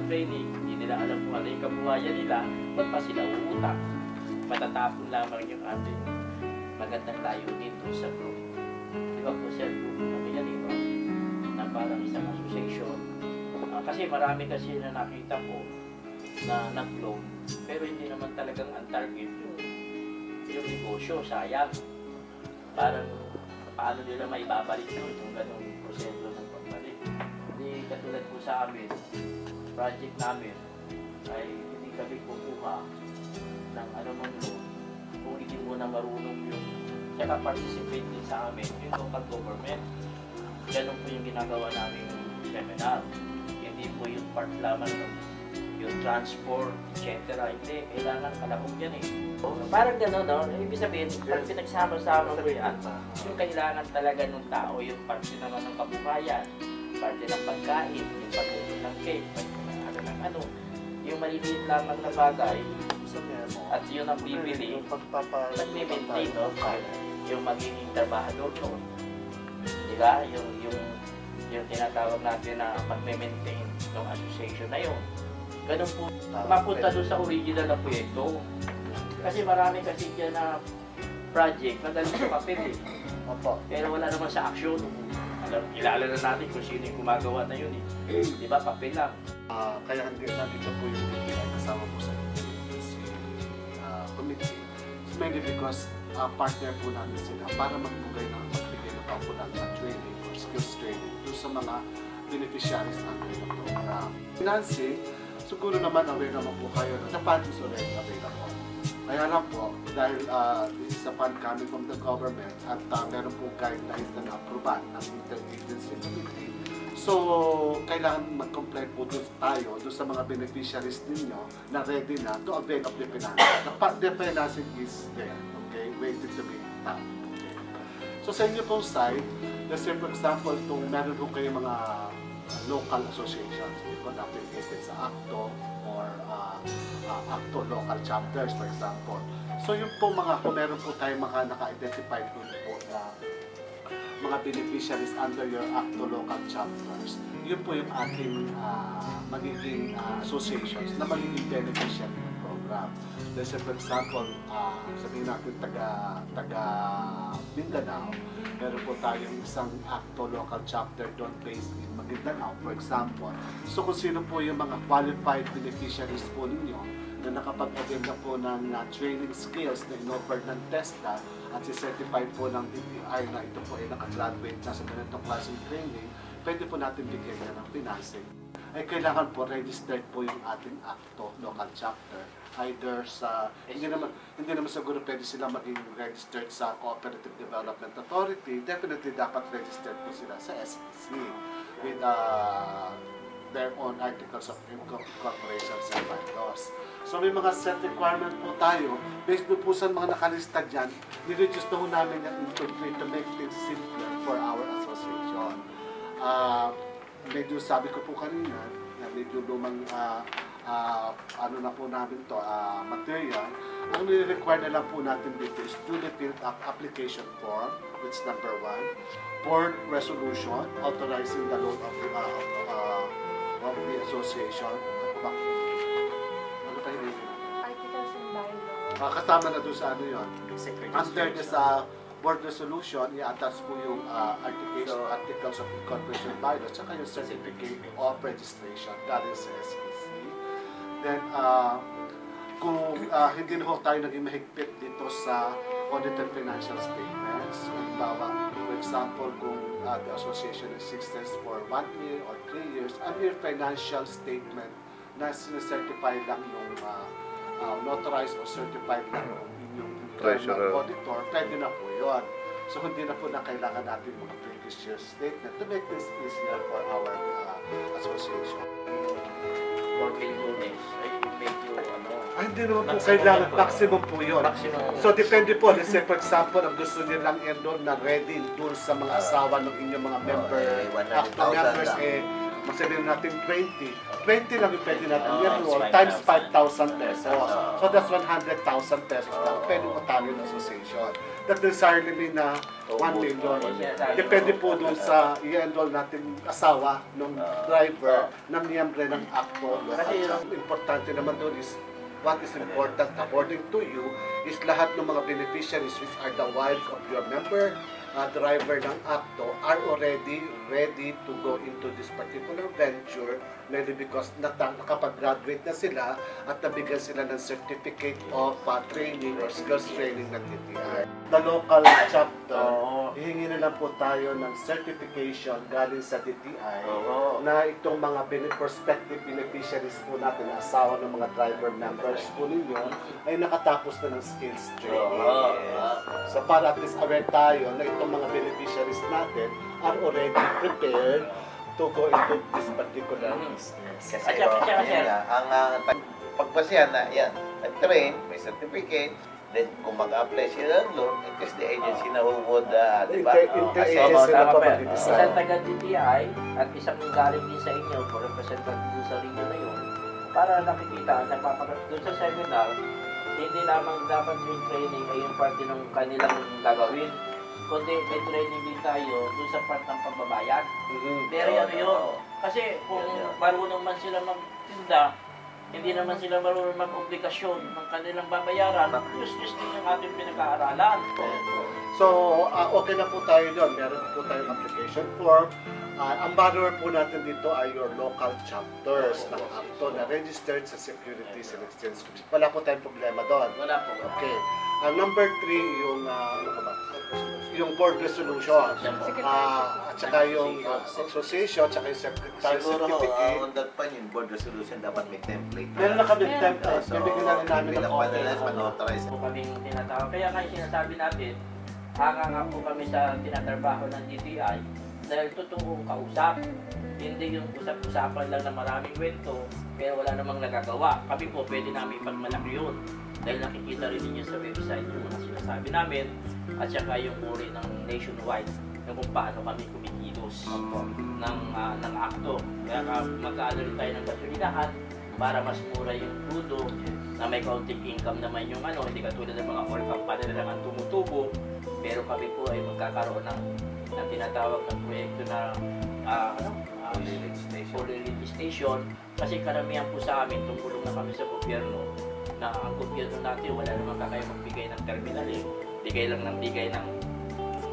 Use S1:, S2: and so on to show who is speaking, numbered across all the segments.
S1: ng training, hindi nila alam kung ano yung kabuhayan nila, ba't pa sila uutang? Matatapon lamang yung ating magandang layunin doon sa group. Di ba po, sir, group kami yan ito, na parang isang association. Kasi marami kasi na nakita ko na nag-loan, pero hindi naman talagang ang target yung negosyo, sayang. Parang paano nila maibabalik yun, yung ganong proseso ng pagbalik. Hindi katulad po sa amin, project namin ay hindi kami kukuha ng anumang loan kung hindi mo na marunong yung saka participate din sa amin yung local government. Ganun po yung ginagawa namin yung seminar. Hindi po yung part lamang ng yung transport, etc. Hindi, kailangan kalakong yan eh. So, parang gano'n, no? Ibig sabihin, pag pinagsama-sama mo yan, yung kailangan talaga ng tao, yung parte naman ng kabuhayan, parte ng pagkain, yung pagluto ng cake, ano, yung maliliit lamang na bagay, at yun ang bibili, nag-maintain, no? Yung magiging trabahador, no? Diba? Yung tinatawag natin na mag-maintain ng association na yun. Ganun po, mapunta doon sa original na proyekto. Kasi marami kasi dyan na project na galing sa papel eh. Pero wala naman sa action. Kilala na natin kung sino yung gumagawa na yun eh. Di ba, papel lang.
S2: Kaya nandito po yung kasama po sa committee. It's mainly because partner po natin sila para magbigay ng pampunan sa training or skills training doon sa mga beneficiaries natin ng program. Financing, siguro naman aware naman po kayo na the fund is already available. Kaya lang po, dahil this is a fund coming from the government at meron po guidelines na na-approval ng interagency committee. So, kailangan mag-comply po tayo doon sa mga beneficiaries ninyo na ready na to avail of the financing. The financing is there, okay, waiting to be done. Okay. So, sa inyo pong side, let's say for example, meron po kayo mga local associations, na affiliated sa ACTO or ACTO local chapters, for example. So yung po kung meron po tayong mga naka-identify po na mga beneficiaries under your ACTO local chapters, yun po yung ating magiging associations na magiging beneficiary ng program. Let's say, for example, sabihin natin taga Mindanao, meron po tayong isang ACTO local chapter doon based in Maguindanao, for example. So kung sino po yung mga qualified beneficiaries po ninyo na nakapag-avail na po ng training skills na in-offer ng TESDA at si-certify po ng DTI na ito po ay nakagraduate na sa ganitong klaseng training, pwede po natin bigyan na ng financing. Ay kailangan po registered po yung ating ACTO local chapter. Either sa, hindi naman siguro pwede sila maging registered sa Cooperative Development Authority, definitely dapat registered po sila sa SEC with their own articles of incorporation and bylaws. So may mga set requirement po tayo, based po sa mga nakalista dyan, nireduce na po namin yung integrate to make things simpler for our association. Medyo sabi ko po kanina, na medyo lumang ano na po namin to, material. Ang nire-require na lang po natin dito is duly filled up application form, which is number 1. Board resolution authorizing the loan of the association. Ano pa yun?
S3: Articles and bylaws.
S2: Kasama na doon sa ano yun. Under this board resolution, i-attach po yung articles of incorporation bylaws tsaka yung certificate of registration galing sa SEC. Then, kung hindi na tayo naging mahigpit dito sa audited financial statements, halimbawa, for example, kung the association exists for 1 year or 3 years, a mere financial statement na sinacertify lang yung notarized or certified lang yung
S4: Treasurer
S2: auditor, pwede na po yun. So, hindi na po na kailangan natin mga previous year statement to make this easier for our association. Hindi naman po kailangan, maximum po yun. So depende po, let's say for example, ang gusto nilang enroll na ready dun sa mga asawa ng inyong mga member, ACTA members, masabihin natin 20 lang yung pwede natin
S1: Oo,
S2: enroll
S1: times
S2: times 5,000 pesos.
S1: Oo.
S2: So that's 100,000 pesos lang pwede utang yung association. That necessarily mean na 1 million. Depende po dun sa i-enroll natin asawa ng driver na miyembro ng ACTO.
S1: Kasi
S2: At ang importante naman doon is what is important according to you is lahat ng mga beneficiaries which are the wives of your member driver ng ACTO are already ready to go into this particular venture mainly because nakapag-graduate na sila at nabigyan sila ng certificate of training or skills training ng DTI. The local chapter, hihingi na lang po tayo ng certification galing sa DTI na itong mga prospective beneficiaries po natin, na asawa ng mga driver members po ninyo, ay nakatapos na ng skills training. So para at least aware tayo na itong mga beneficiaries natin are already prepared to go into this particular business.
S4: Kasi ang pagpasyan na yan, nag-train, may certificate, then kung mag-apply sila ng loan, it is the agency na who would, di ba?
S2: Inter-agency na
S1: tama
S2: pa
S1: pa yan.
S2: mag-decide.
S1: Isang taga-DTI at isang galing din sa inyo for representative dun sa region na yun para nakikita sa doon sa seminar, hindi lamang dapat yung training ay yung parte ng kanilang gagawin, kundi may training din tayo doon sa part ng pambabayad. Pero ano yun, kasi kung marunong man sila magtinda, hindi naman sila marunong mag-obligasyon ng kanilang babayaran, just din yung ating pinag-aaralan.
S2: So, okay na po tayo doon. Meron po tayong application form. Ang borrower po natin dito ay your local chapters ng ACTO na registered sa Securities and Exchange Commission. Wala po tayong problema doon.
S1: Wala po.
S2: Okay. Number 3, yung yung board resolution. At saka yung association, at saka yung secretary
S4: Siguro,
S2: certificate.
S4: on that point, yung board resolution dapat may template.
S2: Meron na kami template.
S4: So,
S2: Bibigyan na rin namin ng
S4: bilang panel,
S2: copy.
S4: pan-authorize.
S1: Po kaming tinatawag. Kaya nga yung sinasabi natin, hanga nga po kami sa tinatrabaho ng DTI dahil totoong kausap. Hindi yung usap-usapan lang na maraming kwento pero wala namang nagagawa. Kami po pwede namin pagmalaki yun dahil nakikita rin ninyo sa website yung mga sinasabi namin at saka yung uri ng nationwide yung kung paano kami kumikilos ng ACTO. Kaya mag-aano rin tayo ng gasolinahan para mas mura yung crudo na may counting income naman yung hindi katulad ng mga oil company na naman tumutubo, pero kami po ay magkakaroon ng tinatawag na proyekto na Fully station kasi karamihan po sa amin tumulong na kami sa gobyerno na ang gobyerno natin wala namang kakaya magbigay ng terminal bigay ng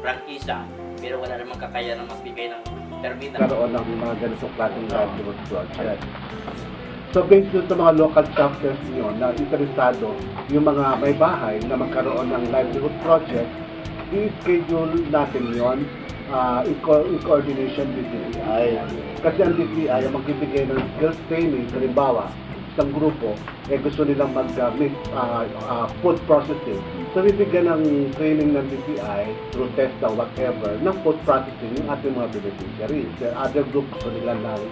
S1: prangkisa pero wala namang kakaya na magbigay ng terminal.
S2: Karoon ng mga ganitong klaseng livelihood project. So based dun sa mga local chapters niyo na interesado yung mga may bahay na magkaroon ng livelihood project, i-schedule natin yon in coordination with DTI. Kasi ang DTI ang magbibigay ng skills training, halimbawa, isang grupo, gusto nilang mag-make food processing. So, bibigyan ng training ng DTI through TESDA, whatever, ng food processing yung ating mga beneficiaries. There are other groups ko nila ng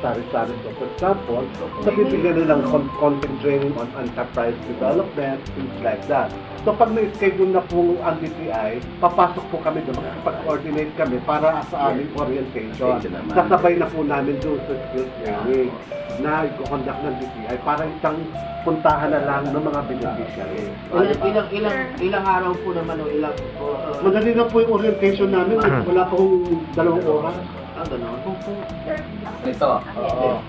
S2: sari-sari. So, for example, so bibigyan nilang content training on enterprise development, things like that. So, pag na-schedule na po ang DTI, papasok po kami doon, makikipag-coordinate kami para sa aming orientation. Sasabay na po namin doon sa skills training na i-conduct ng DTI para isang puntahan na lang ng mga beneficiaries.
S5: Ilang araw po naman o ilang
S2: Madali na po yung orientation namin. Wala pa kong 2 oras.
S5: gano'n?
S4: Ito,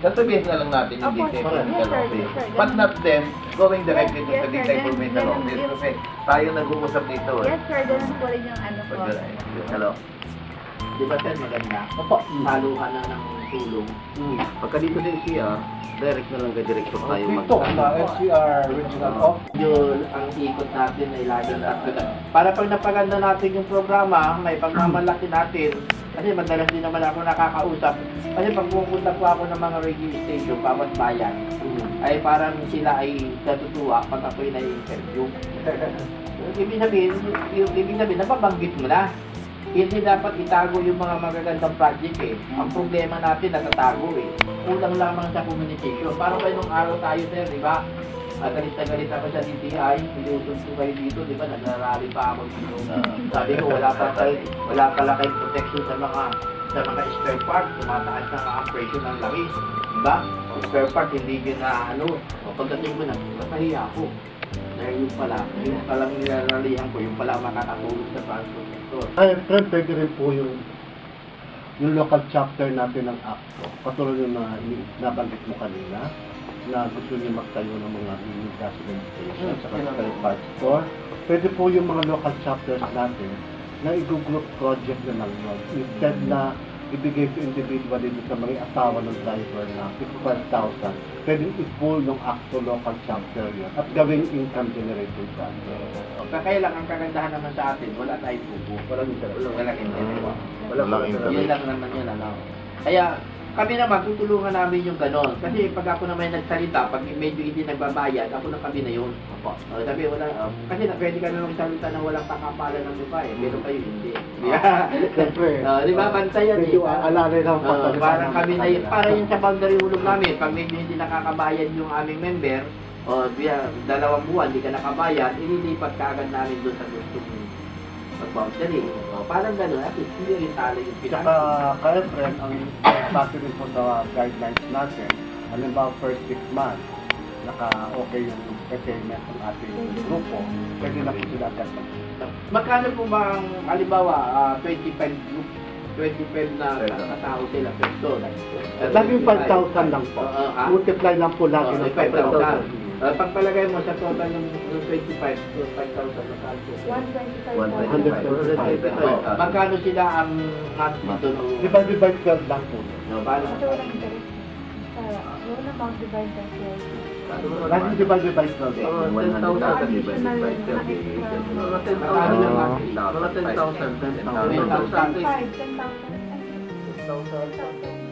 S4: sasabihin na lang natin yung detail provincial office. But not them going directly to the detail provincial office. Kasi tayo nag-uusap dito.
S3: Yes, sir. Ganun po rin yung ano po.
S4: Hello?
S5: Di ba sir, maganda? Opo. Haluhan na ng tulong.
S4: Pagka dito sa CR, direct na lang ka director tayo
S2: Dito, sa SCR Regional Office.
S5: Yun, ang ikot natin ay laging para pag napaganda natin yung programa, may pagmamalaki natin. Kasi madalas din naman ako nakakausap. Kasi pag pupunta po ako ng mga radio station, bawat bayan, ay parang sila ay natutuwa pag ako'y na-interview. Ibig sabihin, napabanggit mo na. Hindi dapat itago yung mga magagandang project eh. Ang problema natin, natatago eh. Kulang lamang sa communication. Parang kayo nung araw tayo sir, di ba? Galit na galit ako sa DTI, nilusun ko kayo dito, di ba? Nagrarally pa ako dito. Sabi ko, wala pala kayong protection sa mga sa mga spare part, tumataas na ang presyo ng langis. Diba? Ang spare part, hindi yun na ano. Pagdating mo na, napahiya ako. Dahil yung palang nilalalihan ko, yung pala makakatulog sa transport sector.
S2: Ay, friend, pwede rin po yung local chapter natin ng ACTO. Katulad yung nabanggit mo kanina, na gusto niyo magtayo ng mga mini gasoline station sa spare parts store. Pwede po yung mga local chapters natin na i-group project na lang yun. Instead na ibigay to individually sa mga asawa ng driver na 12,000, pwede i-pull ng ACTO local chapter yun at gawing income generating project.
S5: Kaya lang, ang kagandahan naman sa atin, wala tayong bubo. Walang interest.
S4: Walang interest.
S5: Yun lang naman yun, ano. Kaya, kami naman, tutulungan namin yung ganon. Kasi pag ako naman nagsalita, pag medyo hindi nagbabayad, ako na kami na yun. Sabi, wala, kasi pwede ka naman salita na walang pakapalan ng lupa eh. Pero kayo hindi.
S2: Siyempre.
S5: Di ba, bantayan eh.
S2: Medyo alalay lang
S5: Parang kami na yun. Para yun sa boundary hulog namin, pag medyo hindi nakakabayad yung aming member, dalawang buwan, hindi ka nakabayad, ililipat ka agad namin doon sa gusto mo. Mag-boundary. Parang gano'n, at least hindi rin talo yung
S2: Tsaka,
S5: pinag.
S2: kaya friend, ang base rin po sa guidelines natin, halimbawa first 6 months, naka-okay yung payment ng ating grupo, pwede na po sila agad
S5: Magkano po ba ang, halimbawa, 25 na katao sila per store?
S2: Laging 5,000 lang po. Multiply lang po lagi ng
S5: 5,000. Pagpalagay mo sa total ng 25, 5,000 na kalso.
S3: 125,000.
S5: Magkano sila ang monthly doon?
S2: Divide by 12 lang po.
S5: Paano?
S3: Ito walang interest. Loan amount divided by 12.
S2: Laging divide by 12.
S4: 100,000 divided by 30.
S5: Mga 10,000.
S3: Mga
S5: 10,000.
S3: 10,000. 10,000.